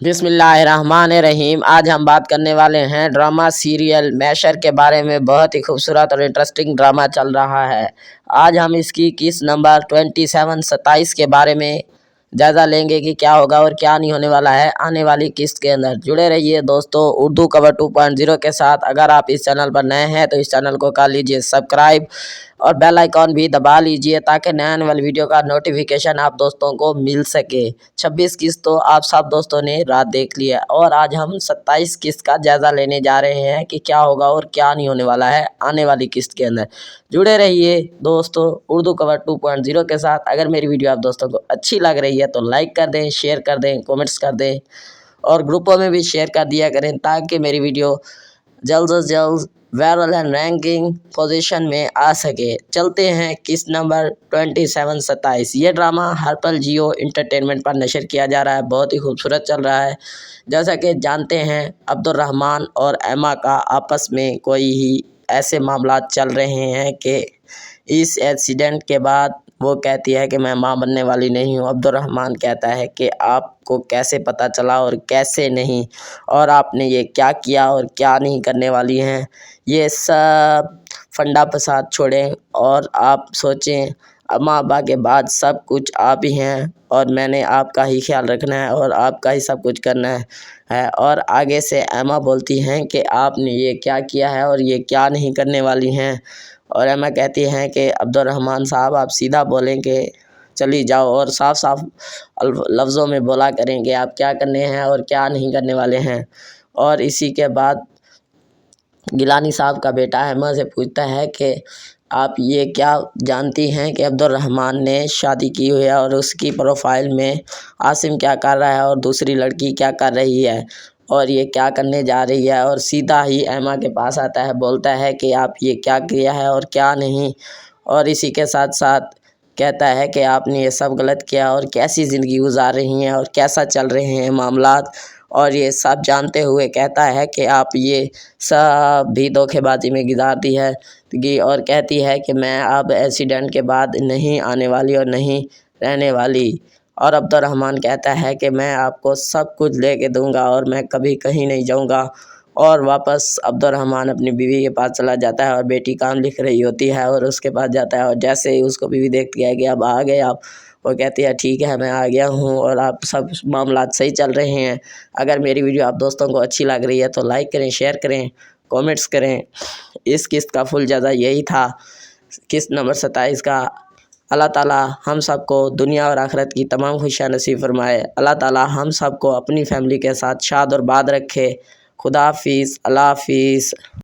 बिस्मिल्लाहिर्रहमानिर्रहीम। आज हम बात करने वाले हैं ड्रामा सीरियल मैशर के बारे में। बहुत ही खूबसूरत और इंटरेस्टिंग ड्रामा चल रहा है। आज हम इसकी किस्त नंबर 27 के बारे में जायज़ा लेंगे कि क्या होगा और क्या नहीं होने वाला है आने वाली किस्त के अंदर। जुड़े रहिए दोस्तों उर्दू कवर 2.0 के साथ। अगर आप इस चैनल पर नए हैं तो इस चैनल को कर लीजिए सब्सक्राइब और बेल आइकॉन भी दबा लीजिए ताकि नए आने वाली वीडियो का नोटिफिकेशन आप दोस्तों को मिल सके। 26 किस्त तो आप सब दोस्तों ने रात देख लिया और आज हम 27 किस्त का जायज़ा लेने जा रहे हैं कि क्या होगा और क्या नहीं होने वाला है आने वाली किस्त के अंदर। जुड़े रहिए दोस्तों उर्दू कवर 2.0 के साथ। अगर मेरी वीडियो आप दोस्तों को अच्छी लग रही है तो लाइक कर दें, शेयर कर दें, कमेंट्स कर दें और ग्रुपों में भी शेयर कर दिया करें ताकि मेरी वीडियो जल्द से जल्द वायरल एंड रैंकिंग पोजीशन में आ सके। चलते हैं किस्त नंबर 27 ये ड्रामा हर पल जियो इंटरटेनमेंट पर नशर किया जा रहा है। बहुत ही खूबसूरत चल रहा है। जैसा कि जानते हैं अब्दुर्रहमान और एमा का आपस में कोई ही ऐसे मामलात चल रहे हैं कि इस एक्सीडेंट के बाद वो कहती है कि मैं मां बनने वाली नहीं हूँ। अब्दुर्रहमान कहता है कि आपको कैसे पता चला और कैसे नहीं, और आपने ये क्या किया और क्या नहीं करने वाली हैं। ये सब फंडा फसाद छोड़ें और आप सोचें अम्मा अब्बा के बाद सब कुछ आप ही हैं और मैंने आपका ही ख्याल रखना है और आपका ही सब कुछ करना है। और आगे से एमा बोलती हैं कि आपने ये क्या किया है और ये क्या नहीं करने वाली हैं। और एमा कहती हैं कि अब्दुर्रहमान साहब आप सीधा बोलें कि चली जाओ और साफ साफ लफ्ज़ों में बोला करें कि आप क्या करने हैं और क्या नहीं करने वाले हैं। और इसी के बाद गिलानी साहब का बेटा एमा से पूछता है कि आप ये क्या जानती हैं कि अब्दुर्रहमान ने शादी की हुई है और उसकी प्रोफाइल में आसिम क्या कर रहा है और दूसरी लड़की क्या कर रही है और ये क्या करने जा रही है। और सीधा ही एमा के पास आता है, बोलता है कि आप ये क्या किया है और क्या नहीं। और इसी के साथ साथ कहता है कि आपने ये सब गलत किया और कैसी ज़िंदगी गुजार रही हैं और कैसा चल रहे हैं मामलात, और ये सब जानते हुए कहता है कि आप ये सब भी धोखेबाजी में गुजार दी है। और कहती है कि मैं अब एक्सीडेंट के बाद नहीं आने वाली और नहीं रहने वाली। और अब्दुर्रहमान कहता है कि मैं आपको सब कुछ दे के दूँगा और मैं कभी कहीं नहीं जाऊँगा। और वापस अब्दुर्रहमान अपनी बीवी के पास चला जाता है और बेटी काम लिख रही होती है और उसके पास जाता है। और जैसे ही उसको बीवी देखती है कि अब आ गए आप, वो कहती है ठीक है मैं आ गया हूँ और आप सब मामलात सही चल रहे हैं। अगर मेरी वीडियो आप दोस्तों को अच्छी लग रही है तो लाइक करें, शेयर करें, कमेंट्स करें। इस किस्त का फुल जायज़ा यही था किस्त नंबर 27 का। अल्लाह ताला हम सबको दुनिया और आखिरत की तमाम खुशियाँ नसीब फरमाए। अल्लाह ताला हम सबको अपनी फैमिली के साथ शाद और बाद रखे। खुदा हाफिज़, अल्लाह हाफिज़।